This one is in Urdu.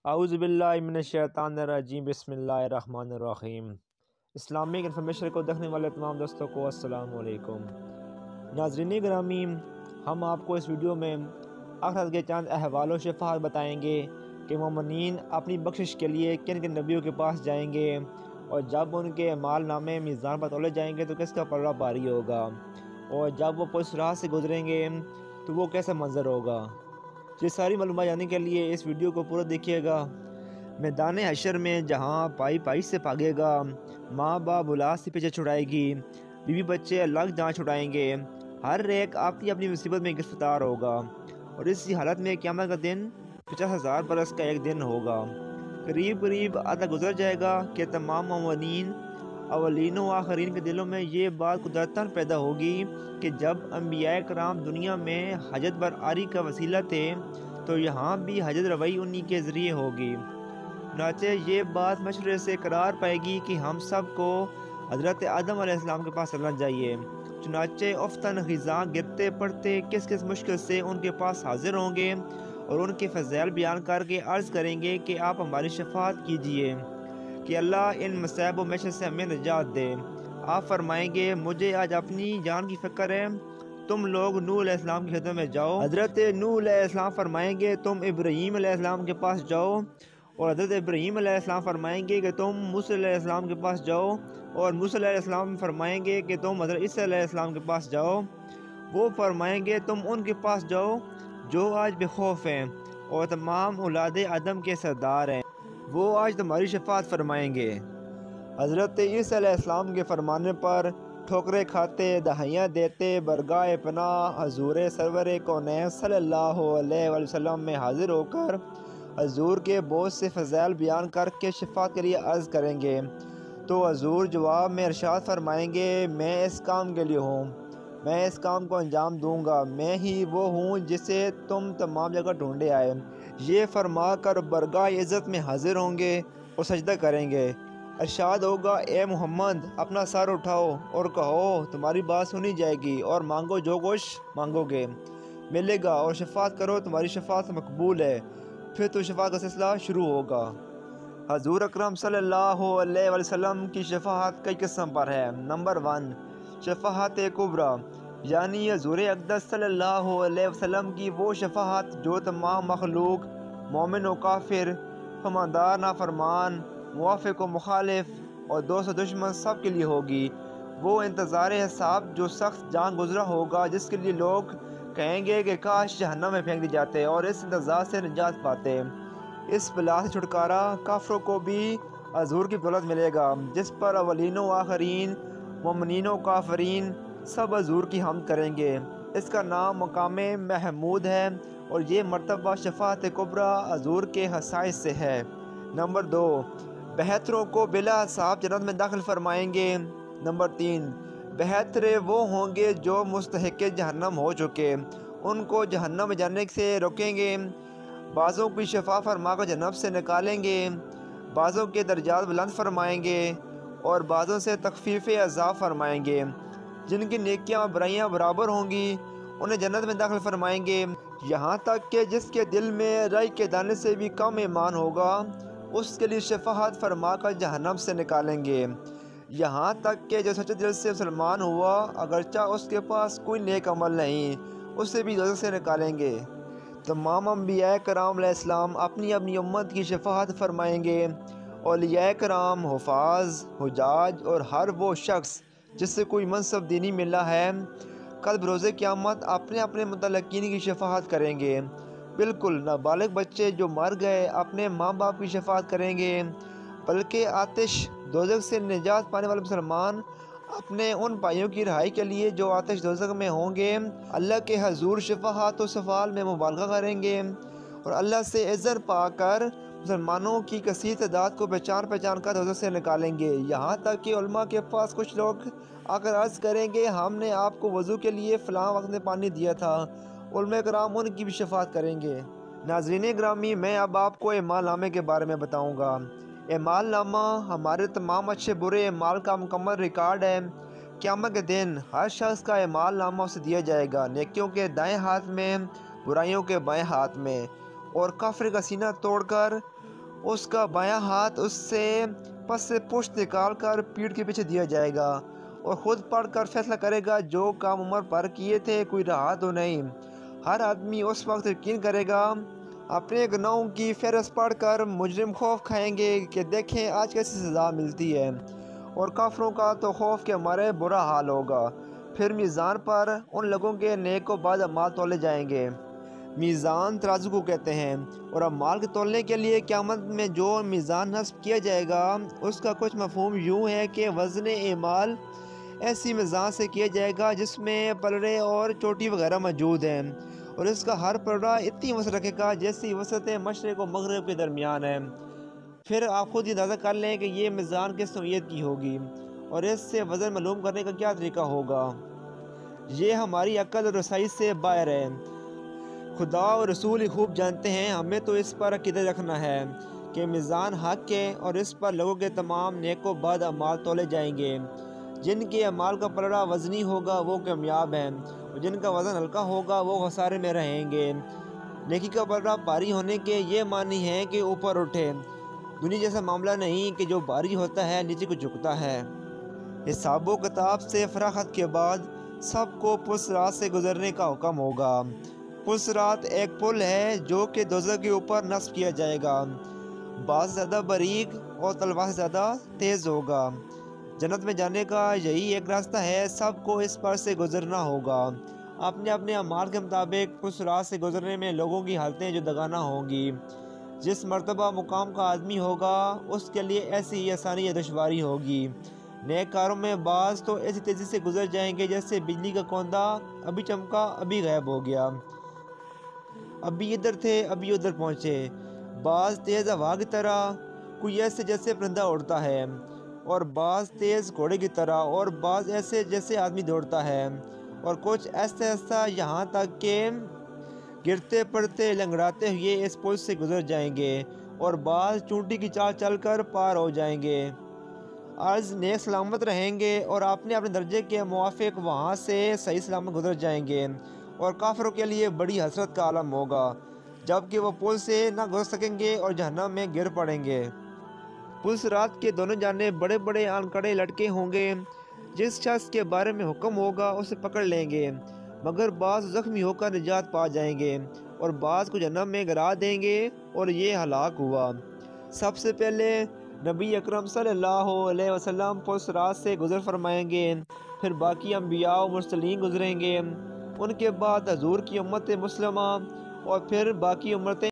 اعوذ باللہ من الشیطان الرجیم، بسم اللہ الرحمن الرحیم۔ اسلامک انفارمیشن کو دیکھنے والے تمام دوستوں کو السلام علیکم۔ ناظرین گرامی، ہم آپ کو اس ویڈیو میں آخرت کے چند احوال و شفاعت بتائیں گے کہ مومنین اپنی بخشش کے لیے کن کن نبیوں کے پاس جائیں گے، اور جب ان کے اعمال نامے میزان پر تولے جائیں گے تو کس کا پلڑا بھاری ہوگا، اور جب وہ پولیس راہ سے گزریں گے تو وہ کیسا منظر ہوگا۔ یہ ساری معلومات جاننے کے لیے اس ویڈیو کو پورا دیکھیے گا۔ میدان حشر میں جہاں پائی پائی سے بھاگے گا، ماں باپ اولاد سے پیچھے چھڑائے گی، بیوی بچے الگ جان چھڑائیں گے، ہر ایک اپنی اپنی مصیبت میں گرفتار ہوگا، اور اسی حالت میں قیامت کا دن 50,000 برس کا ایک دن ہوگا۔ قریب قریب آدھا گزر جائے گا کہ تمام مومنین اولین و آخرین کے دلوں میں یہ بات قدرتاً پیدا ہوگی کہ جب انبیاء کرام دنیا میں حجت برآری کا وسیلہ تھے تو یہاں بھی حجت روائی انہی کے ذریعے ہوگی۔ چنانچہ یہ بات مشرے سے قرار پائے گی کہ ہم سب کو حضرت آدم علیہ السلام کے پاس چلنا چاہیے۔ چنانچہ افتن خزاں گرتے پڑتے کس کس مشکل سے ان کے پاس حاضر ہوں گے اور ان کے فضائل بیان کر کے عرض کریں گے کہ آپ ہماری شفاعت کیجئے کہ اللہ ان مصائب و محشر سے ہمیں نجات دے۔ آپ فرمائیں گے مجھے آج اپنی جان کی فکر ہے، تم لوگ نوح علیہ السلام کی خدمت میں جاؤ۔ حضرت نوح علیہ السلام فرمائیں گے تم ابراہیم علیہ السلام کے پاس جاؤ، اور حضرت ابراہیم علیہ السلام فرمائیں گے کہ تم موسیٰ علیہ السلام کے پاس جاؤ، اور موسیٰ علیہ السلام فرمائیں گے کہ تم حضرت عیسیٰ علیہ السلام کے پاس جاؤ۔ وہ فرمائیں گے تم ان کے پاس جاؤ جو آج بے خوف ہیں اور تمام اولاد آدم کے سردار ہیں، وہ آج تمہاری شفاعت فرمائیں گے۔ حضرت عیسیٰ علیہ السلام کے فرمانے پر ٹھوکریں کھاتے، دہائیاں دیتے، برگاہ پناہ حضور سرور کونین صلی اللہ علیہ وآلہ وسلم میں حاضر ہو کر حضور کے بہت سے فضائل بیان کر کے شفاعت کے لیے عرض کریں گے تو حضور جواب میں ارشاد فرمائیں گے میں اس کام کے لیے ہوں، میں اس کام کو انجام دوں گا، میں ہی وہ ہوں جسے تم تمام جگہ ڈھونڈے آئے۔ یہ فرما کر برگاہ عزت میں حاضر ہوں گے اور سجدہ کریں گے۔ ارشاد ہوگا اے محمد اپنا سر اٹھاؤ اور کہو تمہاری بات سنی جائے گی، اور مانگو جو کچھ مانگو گے ملے گا، اور شفاعت کرو تمہاری شفاعت مقبول ہے۔ پھر تو شفاعت کا سلسلہ شروع ہوگا۔ حضور اکرم صلی اللہ علیہ وآلہ وسلم کی شفاعت کئی قسم پر ہے۔ نمبر 1، شفاعت کبریٰ، یعنی حضور اقدس صلی اللہ علیہ وسلم کی وہ شفاعت جو تمام مخلوق، مومن و کافر، فرماندار نافرمان، موافق و مخالف، اور دوست و دشمن سب کے لیے ہوگی۔ وہ انتظار حساب جو سخت جان گزرا ہوگا، جس کے لیے لوگ کہیں گے کہ کاش جہنم میں پھینک دی جاتے اور اس انتظار سے نجات پاتے۔ اس بلا سے چھٹکارا کافروں کو بھی حضور کی دولت ملے گا، جس پر اولین و آخرین، مومنین و کافرین سب حضور کی حمد کریں گے۔ اس کا نام مقام محمود ہے، اور یہ مرتبہ شفاعت کبریٰ حضور کے خصائص سے ہے۔ نمبر 2، بہتروں کو بلا حساب جنت میں داخل فرمائیں گے۔ نمبر 3، بہتر وہ ہوں گے جو مستحق جہنم ہو چکے، ان کو جہنم میں جانے سے روکیں گے، بعضوں کی شفاعت فرما کر جہنم سے نکالیں گے، بعضوں کے درجات بلند فرمائیں گے، اور بعضوں سے تخفیف عذاب فرمائیں گے۔ جن کی نیکیاں اور برائیاں برابر ہوں گی انہیں جنت میں داخل فرمائیں گے، یہاں تک کہ جس کے دل میں رائی کے دانے سے بھی کم ایمان ہوگا اس کے لیے شفاعت فرما کر جہنم سے نکالیں گے، یہاں تک کہ جو سچے دل سے مسلمان ہوا اگرچہ اس کے پاس کوئی نیک عمل نہیں اسے بھی دوزخ سے نکالیں گے۔ تمام انبیاء کرام علیہ السلام اپنی اپنی امت کی شفاعت فرمائیں گے۔ اولیاء کرام، حفاظ، حجاج اور ہر وہ شخص جس سے کوئی منصب دینی ملا ہے کل بروز قیامت اپنے اپنے متعلقین کی شفاعت کریں گے۔ بالکل نابالغ بچے جو مر گئے اپنے ماں باپ کی شفاعت کریں گے، بلکہ آتش دوزخ سے نجات پانے والے مسلمان اپنے ان بھائیوں کی رہائی کے لیے جو آتش دوزخ میں ہوں گے اللہ کے حضور شفاعت و سفال میں مبالغہ کریں گے، اور اللہ سے عذر پا کر مسلمانوں کی کثیر تعداد کو پہچان کر دوزخ سے نکالیں گے، یہاں تک کہ علماء کے پاس کچھ لوگ آ کر عرض کریں گے ہم نے آپ کو وضو کے لیے فلاں وقت میں پانی دیا تھا، علماء کرام ان کی بھی شفاعت کریں گے۔ ناظرین گرامی، میں اب آپ کو اعمال نامے کے بارے میں بتاؤں گا۔ اعمال نامہ ہمارے تمام اچھے برے اعمال کا مکمل ریکارڈ ہے۔ قیامت کے دن ہر شخص کا اعمال نامہ اسے دیا جائے گا، نیکیوں کے دائیں ہاتھ میں، برائیوں کے بائیں ہاتھ میں، اور کافر کا سینہ توڑ کر اس کا بایاں ہاتھ اس سے پس سے پشت نکال کر پیٹھ کے پیچھے دیا جائے گا اور خود پڑھ کر فیصلہ کرے گا جو کام عمر پر کیے تھے کوئی رہا تو نہیں۔ ہر آدمی اس وقت یقین کرے گا، اپنے گناہوں کی فہرست پڑھ کر مجرم خوف کھائیں گے کہ دیکھیں آج کیسی سزا ملتی ہے، اور کافروں کا تو خوف کے مارے برا حال ہوگا۔ پھر میزان پر ان لوگوں کے نیک و بد اعمال تولے جائیں گے۔ میزان ترازو کو کہتے ہیں، اور اعمال کے تولنے کے لیے قیامت میں جو میزان نصب کیا جائے گا اس کا کچھ مفہوم یوں ہے کہ وزن اعمال ایسی میزان سے کیا جائے گا جس میں پلڑے اور چوٹی وغیرہ موجود ہیں، اور اس کا ہر پلڑا اتنی وسعت رکھے گا جیسی وسعت مشرق و مغرب کے درمیان ہے۔ پھر آپ خود اندازہ کر لیں کہ یہ میزان کس نوعیت کی ہوگی اور اس سے وزن معلوم کرنے کا کیا طریقہ ہوگا۔ یہ ہماری عقل اور رسائی سے باہر ہے۔ خدا اور رسول ہی خوب جانتے ہیں، ہمیں تو اس پر عقیدہ رکھنا ہے کہ میزان حق ہے اور اس پر لوگوں کے تمام نیک و بد اعمال تولے جائیں گے۔ جن کے اعمال کا پلڑا وزنی ہوگا وہ کامیاب ہیں، اور جن کا وزن ہلکا ہوگا وہ خسارے میں رہیں گے۔ نیکی کا پلڑا بھاری ہونے کے یہ معنی ہے کہ اوپر اٹھے، دنیا جیسا معاملہ نہیں کہ جو بھاری ہوتا ہے نیچے کو جھکتا ہے۔ حساب و کتاب سے فراغت کے بعد سب کو پل صراط سے گزرنے کا حکم ہوگا۔ پل صراط ایک پل ہے جو کہ دوزخ کے اوپر نصب کیا جائے گا، بعض زیادہ باریک اور تلوار سے زیادہ تیز ہوگا۔ جنت میں جانے کا یہی ایک راستہ ہے، سب کو اس پر سے گزرنا ہوگا۔ اپنے اپنے اعمال کے مطابق پل صراط سے گزرنے میں لوگوں کی حالتیں جداگانہ ہوں گی۔ جس مرتبہ مقام کا آدمی ہوگا اس کے لیے ایسی ہی آسانی یا دشواری ہوگی۔ نیک کاروں میں بعض تو ایسی تیزی سے گزر جائیں گے جیسے بجلی کا کوندہ، ابھی چمکا ابھی غائب ہو گیا، ابھی ادھر تھے ابھی ادھر پہنچے۔ بعض تیز ہوا کی طرح، کوئی ایسے جیسے پرندہ اڑتا ہے، اور بعض تیز گھوڑے کی طرح، اور بعض ایسے جیسے آدمی دوڑتا ہے، اور کچھ ایسا ایسا یہاں تک کہ گرتے پڑتے لنگڑاتے ہوئے اس پل سے گزر جائیں گے، اور بعض چونٹی کی چال چل کر پار ہو جائیں گے۔ عرض نیک سلامت رہیں گے اور اپنے اپنے درجے کے موافق وہاں سے صحیح سلامت گزر جائیں گے، اور کافروں کے لیے بڑی حسرت کا عالم ہوگا جبکہ وہ پل سے نہ گزر سکیں گے اور جہنم میں گر پڑیں گے۔ پل صراط کے دونوں جانب بڑے بڑے آنکڑے لٹکے ہوں گے، جس شخص کے بارے میں حکم ہوگا اسے پکڑ لیں گے، مگر بعض زخمی ہو کر نجات پا جائیں گے اور بعض کو جہنم میں گرا دیں گے، اور یہ ہلاک ہوا۔ سب سے پہلے نبی اکرم صلی اللہ علیہ وسلم پل صراط سے گزر فرمائیں گے، پھر باقی انبیاء و مرسلین گزریں گے، ان کے بعد حضور کی امت مسلمہ، اور پھر باقی امتیں